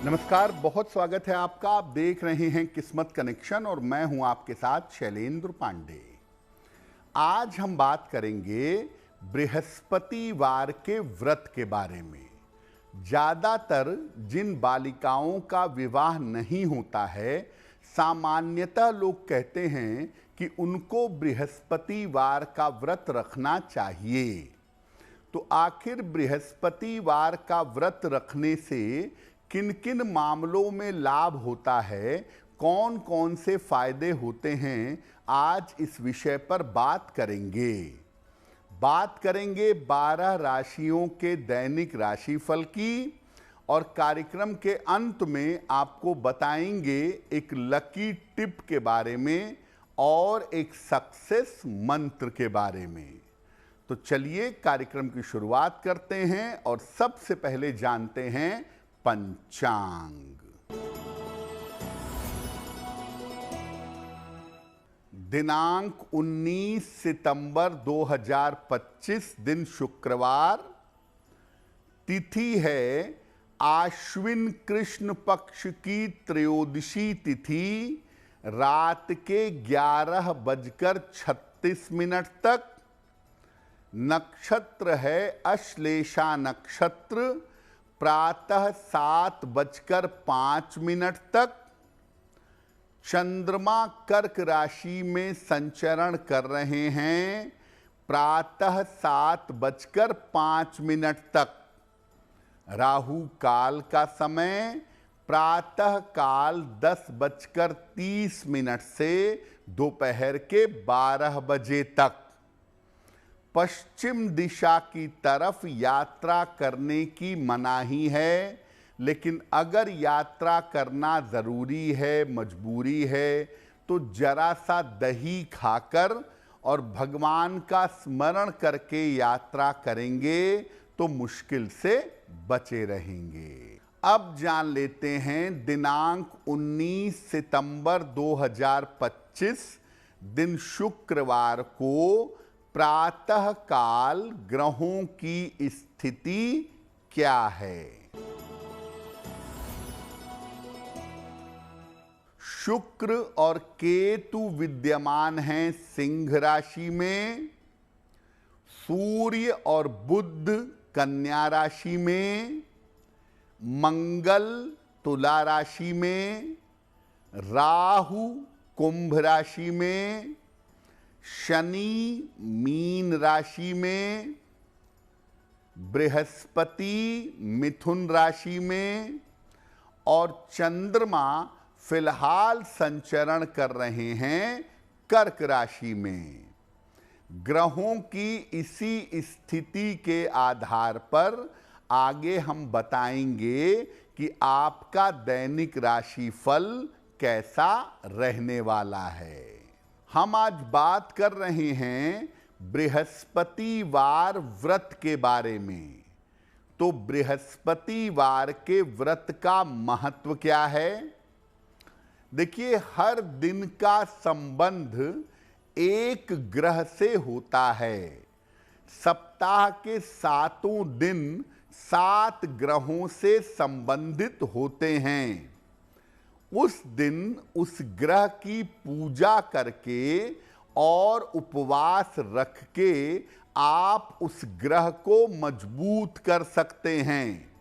नमस्कार, बहुत स्वागत है आपका। आप देख रहे हैं किस्मत कनेक्शन और मैं हूं आपके साथ शैलेंद्र पांडे। आज हम बात करेंगे बृहस्पतिवार के व्रत के बारे में। ज्यादातर जिन बालिकाओं का विवाह नहीं होता है, सामान्यतः लोग कहते हैं कि उनको बृहस्पतिवार का व्रत रखना चाहिए। तो आखिर बृहस्पतिवार का व्रत रखने से किन किन मामलों में लाभ होता है, कौन कौन से फायदे होते हैं, आज इस विषय पर बात करेंगे। बात करेंगे 12 राशियों के दैनिक राशिफल की और कार्यक्रम के अंत में आपको बताएंगे एक लकी टिप के बारे में और एक सक्सेस मंत्र के बारे में। तो चलिए कार्यक्रम की शुरुआत करते हैं और सबसे पहले जानते हैं पंचांग। दिनांक 19 सितंबर 2025, दिन शुक्रवार। तिथि है आश्विन कृष्ण पक्ष की त्रयोदशी तिथि, रात के 11:36 तक। नक्षत्र है अश्लेषा नक्षत्र, प्रातः 7:05 तक। चंद्रमा कर्क राशि में संचरण कर रहे हैं, प्रातः 7:05 तक। राहु काल का समय प्रातः काल 10:30 से दोपहर के 12 बजे तक। पश्चिम दिशा की तरफ यात्रा करने की मनाही है, लेकिन अगर यात्रा करना ज़रूरी है, मजबूरी है, तो जरा सा दही खाकर और भगवान का स्मरण करके यात्रा करेंगे तो मुश्किल से बचे रहेंगे। अब जान लेते हैं दिनांक 19 सितंबर 2025, दिन शुक्रवार को प्रातः काल ग्रहों की स्थिति क्या है। शुक्र और केतु विद्यमान हैं सिंह राशि में। सूर्य और बुध कन्या राशि में। मंगल तुला राशि में। राहु कुंभ राशि में। शनि मीन राशि में। बृहस्पति मिथुन राशि में और चंद्रमा फिलहाल संचरण कर रहे हैं कर्क राशि में। ग्रहों की इसी स्थिति के आधार पर आगे हम बताएंगे कि आपका दैनिक राशिफल कैसा रहने वाला है। हम आज बात कर रहे हैं बृहस्पतिवार व्रत के बारे में। तो बृहस्पतिवार के व्रत का महत्व क्या है? देखिए, हर दिन का संबंध एक ग्रह से होता है। सप्ताह के 7 दिन 7 ग्रहों से संबंधित होते हैं। उस दिन उस ग्रह की पूजा करके और उपवास रख के आप उस ग्रह को मजबूत कर सकते हैं।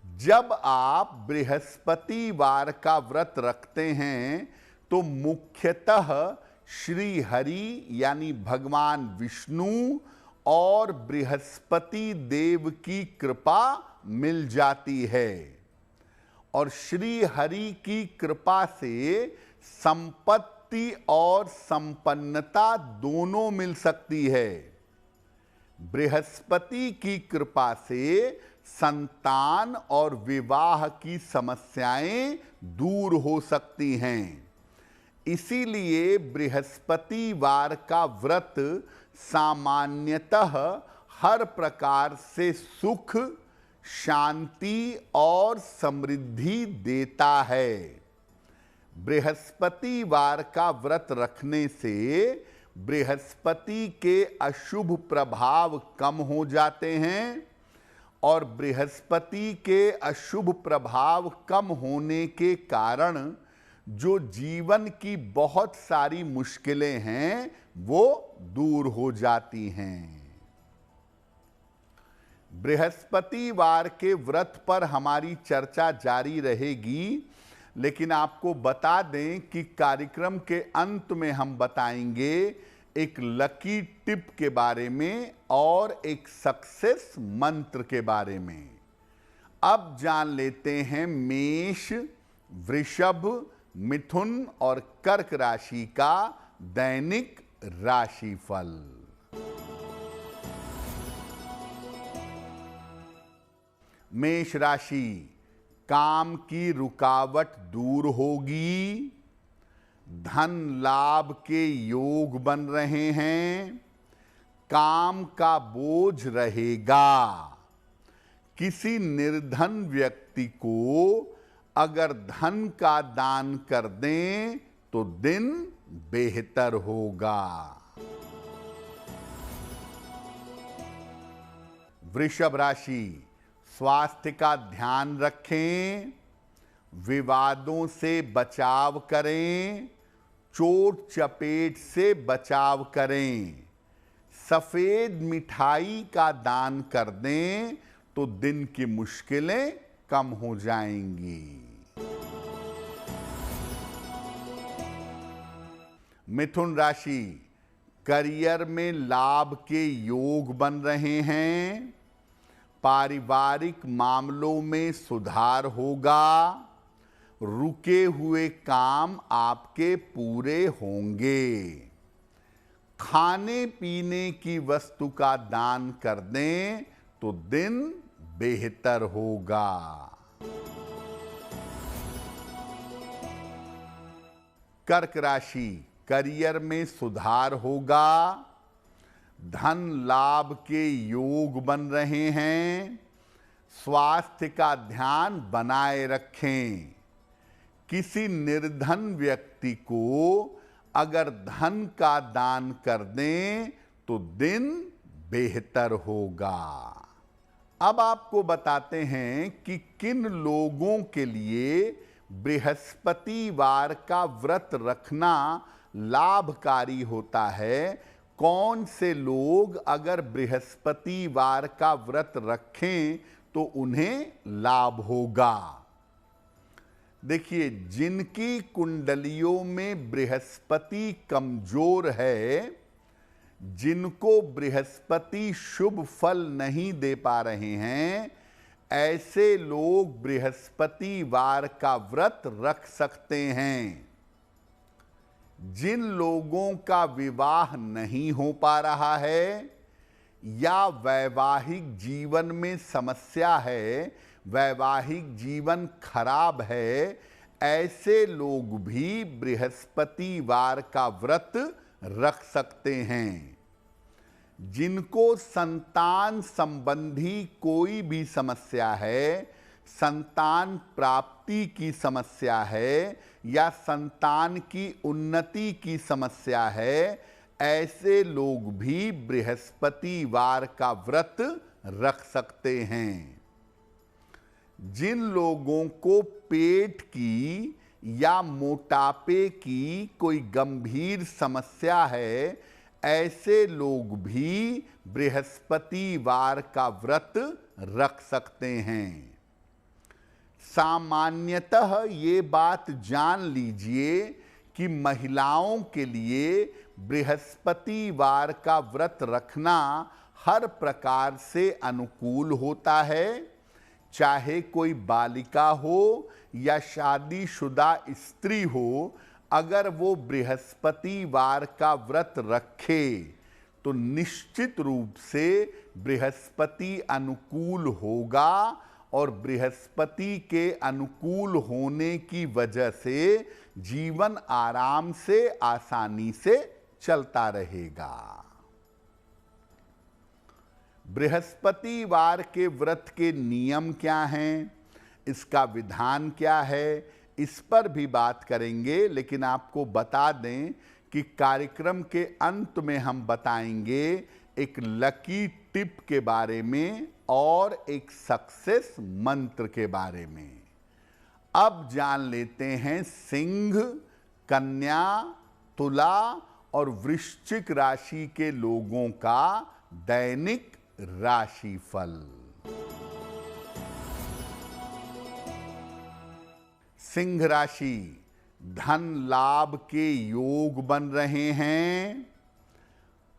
जब आप बृहस्पतिवार का व्रत रखते हैं तो मुख्यतः श्री हरि यानी भगवान विष्णु और बृहस्पति देव की कृपा मिल जाती है। और श्री हरि की कृपा से संपत्ति और संपन्नता दोनों मिल सकती है। बृहस्पति की कृपा से संतान और विवाह की समस्याएं दूर हो सकती हैं। इसीलिए बृहस्पतिवार का व्रत सामान्यतः हर प्रकार से सुख, शांति और समृद्धि देता है। बृहस्पतिवार का व्रत रखने से बृहस्पति के अशुभ प्रभाव कम हो जाते हैं और बृहस्पति के अशुभ प्रभाव कम होने के कारण जो जीवन की बहुत सारी मुश्किलें हैं वो दूर हो जाती हैं। बृहस्पतिवार के व्रत पर हमारी चर्चा जारी रहेगी, लेकिन आपको बता दें कि कार्यक्रम के अंत में हम बताएंगे एक लकी टिप के बारे में और एक सक्सेस मंत्र के बारे में। अब जान लेते हैं मेष, वृषभ, मिथुन और कर्क राशि का दैनिक राशिफल। मेष राशि, काम की रुकावट दूर होगी, धन लाभ के योग बन रहे हैं, काम का बोझ रहेगा। किसी निर्धन व्यक्ति को अगर धन का दान कर दें तो दिन बेहतर होगा। वृषभ राशि, स्वास्थ्य का ध्यान रखें, विवादों से बचाव करें, चोट चपेट से बचाव करें। सफेद मिठाई का दान कर दें तो दिन की मुश्किलें कम हो जाएंगी। मिथुन राशि, करियर में लाभ के योग बन रहे हैं, पारिवारिक मामलों में सुधार होगा, रुके हुए काम आपके पूरे होंगे। खाने पीने की वस्तु का दान कर दें तो दिन बेहतर होगा। कर्क राशि, करियर में सुधार होगा, धन लाभ के योग बन रहे हैं, स्वास्थ्य का ध्यान बनाए रखें। किसी निर्धन व्यक्ति को अगर धन का दान कर दें तो दिन बेहतर होगा। अब आपको बताते हैं कि किन लोगों के लिए बृहस्पतिवार का व्रत रखना लाभकारी होता है। कौन से लोग अगर बृहस्पतिवार का व्रत रखें तो उन्हें लाभ होगा। देखिए, जिनकी कुंडलियों में बृहस्पति कमजोर है, जिनको बृहस्पति शुभ फल नहीं दे पा रहे हैं, ऐसे लोग बृहस्पतिवार का व्रत रख सकते हैं। जिन लोगों का विवाह नहीं हो पा रहा है या वैवाहिक जीवन में समस्या है, वैवाहिक जीवन खराब है, ऐसे लोग भी बृहस्पतिवार का व्रत रख सकते हैं। जिनको संतान संबंधी कोई भी समस्या है, संतान प्राप्ति की समस्या है या संतान की उन्नति की समस्या है, ऐसे लोग भी बृहस्पतिवार का व्रत रख सकते हैं। जिन लोगों को पेट की या मोटापे की कोई गंभीर समस्या है, ऐसे लोग भी बृहस्पतिवार का व्रत रख सकते हैं। सामान्यतः ये बात जान लीजिए कि महिलाओं के लिए बृहस्पतिवार का व्रत रखना हर प्रकार से अनुकूल होता है। चाहे कोई बालिका हो या शादीशुदा स्त्री हो, अगर वो बृहस्पतिवार का व्रत रखे तो निश्चित रूप से बृहस्पति अनुकूल होगा और बृहस्पति के अनुकूल होने की वजह से जीवन आराम से, आसानी से चलता रहेगा। बृहस्पतिवार के व्रत के नियम क्या हैं, इसका विधान क्या है, इस पर भी बात करेंगे। लेकिन आपको बता दें कि कार्यक्रम के अंत में हम बताएंगे एक लकी टिप के बारे में और एक सक्सेस मंत्र के बारे में। अब जान लेते हैं सिंह, कन्या, तुला और वृश्चिक राशि के लोगों का दैनिक राशिफल। सिंह राशि, धन लाभ के योग बन रहे हैं।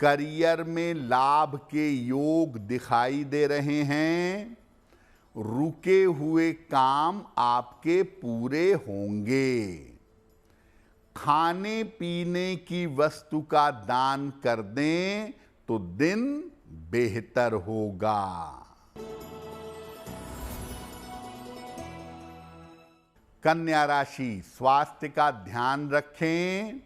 करियर में लाभ के योग दिखाई दे रहे हैं। रुके हुए काम आपके पूरे होंगे। खाने पीने की वस्तु का दान कर दें तो दिन बेहतर होगा। कन्या राशि, स्वास्थ्य का ध्यान रखें।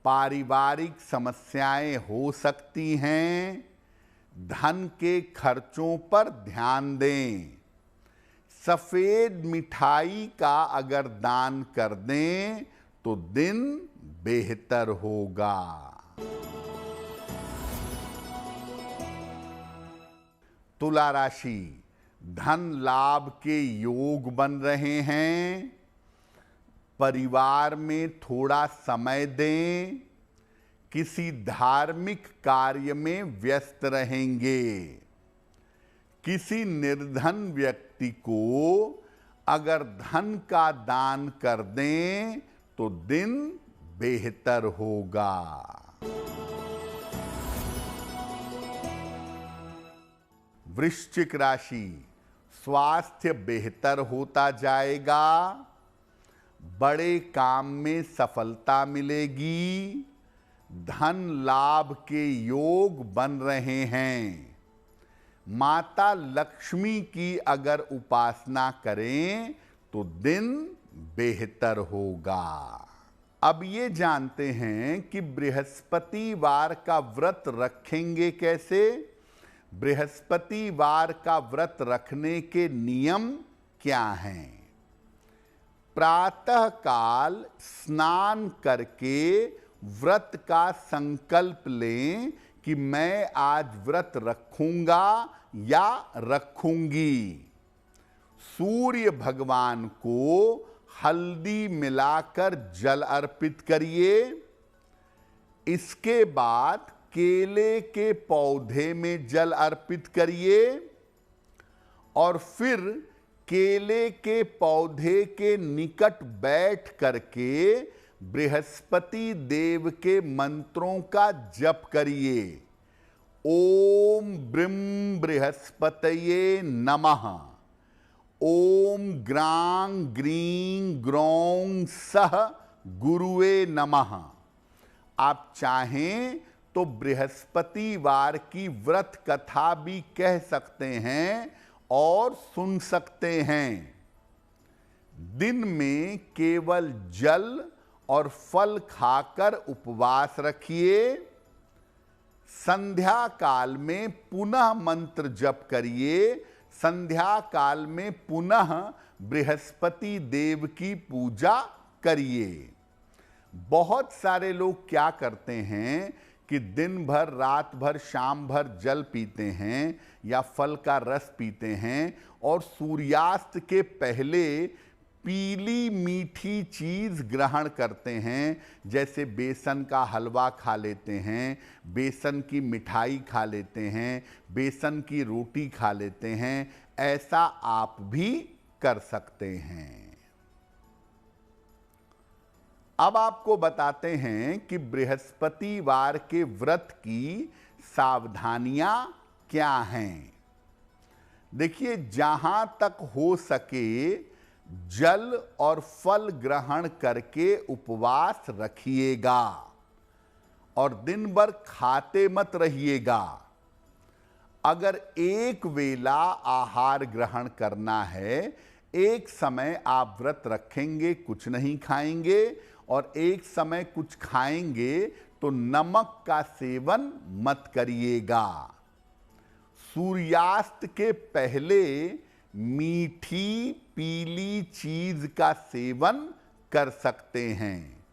पारिवारिक समस्याएं हो सकती हैं। धन के खर्चों पर ध्यान दें। सफेद मिठाई का अगर दान कर दें तो दिन बेहतर होगा। तुला राशि, धन लाभ के योग बन रहे हैं। परिवार में थोड़ा समय दें। किसी धार्मिक कार्य में व्यस्त रहेंगे। किसी निर्धन व्यक्ति को अगर धन का दान कर दें तो दिन बेहतर होगा। वृश्चिक राशि, स्वास्थ्य बेहतर होता जाएगा। बड़े काम में सफलता मिलेगी। धन लाभ के योग बन रहे हैं। माता लक्ष्मी की अगर उपासना करें तो दिन बेहतर होगा। अब ये जानते हैं कि बृहस्पतिवार का व्रत रखेंगे कैसे। बृहस्पतिवार का व्रत रखने के नियम क्या हैं। प्रातः काल स्नान करके व्रत का संकल्प लें कि मैं आज व्रत रखूंगा या रखूंगी। सूर्य भगवान को हल्दी मिलाकर जल अर्पित करिए। इसके बाद केले के पौधे में जल अर्पित करिए और फिर केले के पौधे के निकट बैठ करके बृहस्पति देव के मंत्रों का जप करिए। ओम ब्रीम बृहस्पतये नमः। ओम ग्रां ग्रीं ग्रौं सह गुरुवे नमः। आप चाहें तो बृहस्पतिवार की व्रत कथा भी कह सकते हैं और सुन सकते हैं। दिन में केवल जल और फल खाकर उपवास रखिए। संध्या काल में पुनः मंत्र जप करिए। संध्या काल में पुनः बृहस्पति देव की पूजा करिए। बहुत सारे लोग क्या करते हैं कि दिन भर, रात भर, शाम भर जल पीते हैं या फल का रस पीते हैं और सूर्यास्त के पहले पीली मीठी चीज ग्रहण करते हैं। जैसे बेसन का हलवा खा लेते हैं, बेसन की मिठाई खा लेते हैं, बेसन की रोटी खा लेते हैं। ऐसा आप भी कर सकते हैं। अब आपको बताते हैं कि बृहस्पतिवार के व्रत की सावधानियां क्या हैं। देखिए, जहां तक हो सके जल और फल ग्रहण करके उपवास रखिएगा और दिन भर खाते मत रहिएगा। अगर एक वेला आहार ग्रहण करना है, एक समय आप व्रत रखेंगे, कुछ नहीं खाएंगे, और एक समय कुछ खाएंगे तो नमक का सेवन मत करिएगा। सूर्यास्त के पहले मीठी पीली चीज का सेवन कर सकते हैं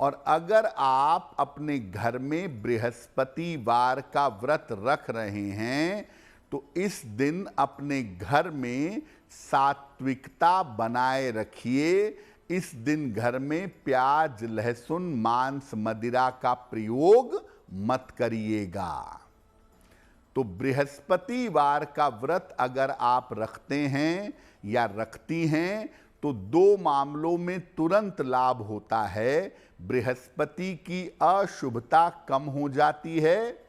और अगर आप अपने घर में बृहस्पतिवार का व्रत रख रहे हैं तो इस दिन अपने घर में सात्विकता बनाए रखिए। इस दिन घर में प्याज, लहसुन, मांस, मदिरा का प्रयोग मत करिएगा। तो बृहस्पतिवार का व्रत अगर आप रखते हैं या रखती हैं तो दो मामलों में तुरंत लाभ होता है। बृहस्पति की अशुभता कम हो जाती है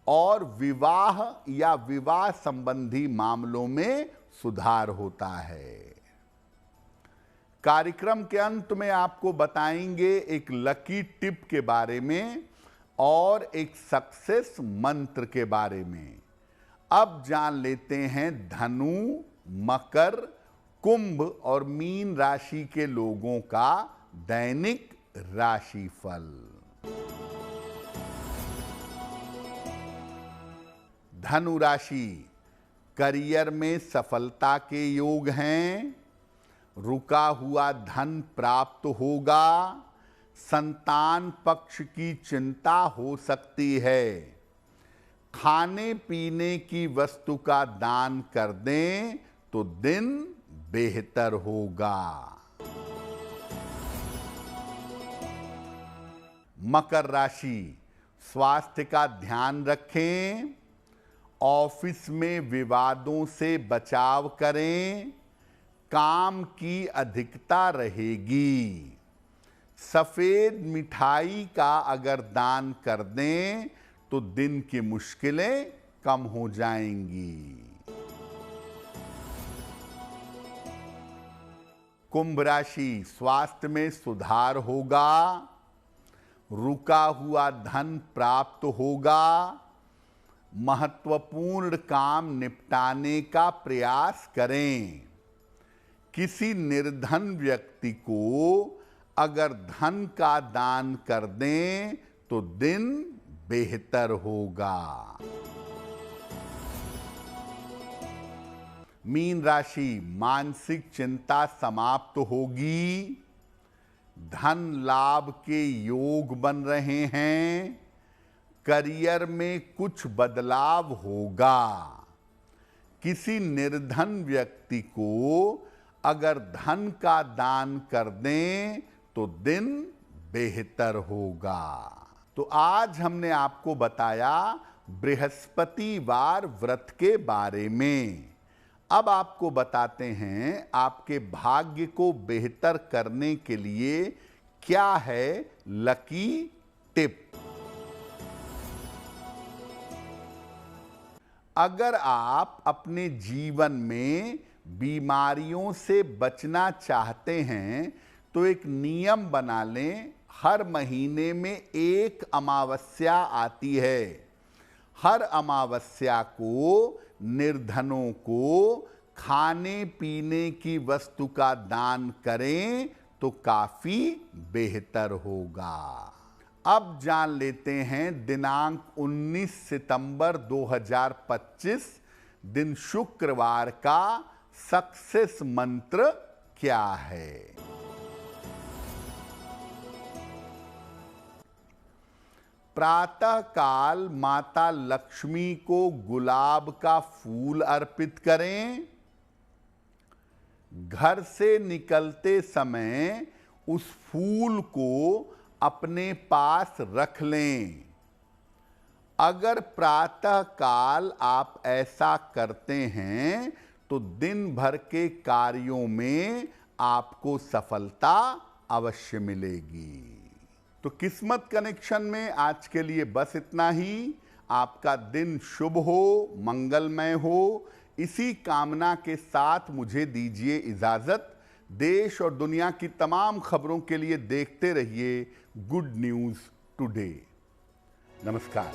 और विवाह या विवाह संबंधी मामलों में सुधार होता है। कार्यक्रम के अंत में आपको बताएंगे एक लकी टिप के बारे में और एक सक्सेस मंत्र के बारे में। अब जान लेते हैं धनु, मकर, कुंभ और मीन राशि के लोगों का दैनिक राशिफल। धनु राशि, करियर में सफलता के योग हैं। रुका हुआ धन प्राप्त होगा। संतान पक्ष की चिंता हो सकती है। खाने पीने की वस्तु का दान कर दें तो दिन बेहतर होगा। मकर राशि, स्वास्थ्य का ध्यान रखें। ऑफिस में विवादों से बचाव करें। काम की अधिकता रहेगी। सफेद मिठाई का अगर दान कर दें तो दिन की मुश्किलें कम हो जाएंगी। कुंभ राशि, स्वास्थ्य में सुधार होगा। रुका हुआ धन प्राप्त होगा। महत्वपूर्ण काम निपटाने का प्रयास करें। किसी निर्धन व्यक्ति को अगर धन का दान कर दें तो दिन बेहतर होगा। मीन राशि, मानसिक चिंता समाप्त होगी। धन लाभ के योग बन रहे हैं। करियर में कुछ बदलाव होगा। किसी निर्धन व्यक्ति को अगर धन का दान कर दें तो दिन बेहतर होगा। तो आज हमने आपको बताया बृहस्पतिवार व्रत के बारे में। अब आपको बताते हैं आपके भाग्य को बेहतर करने के लिए क्या है लकी टिप। अगर आप अपने जीवन में बीमारियों से बचना चाहते हैं तो एक नियम बना लें। हर महीने में एक अमावस्या आती है। हर अमावस्या को निर्धनों को खाने पीने की वस्तु का दान करें तो काफी बेहतर होगा। अब जान लेते हैं दिनांक 19 सितंबर 2025 दिन शुक्रवार का सक्सेस मंत्र क्या है। प्रातः काल माता लक्ष्मी को गुलाब का फूल अर्पित करें। घर से निकलते समय उस फूल को अपने पास रख लें। अगर प्रातः काल आप ऐसा करते हैं तो दिन भर के कार्यों में आपको सफलता अवश्य मिलेगी। तो किस्मत कनेक्शन में आज के लिए बस इतना ही। आपका दिन शुभ हो, मंगलमय हो, इसी कामना के साथ मुझे दीजिए इजाजत। देश और दुनिया की तमाम खबरों के लिए देखते रहिए गुड न्यूज़ टुडे। नमस्कार।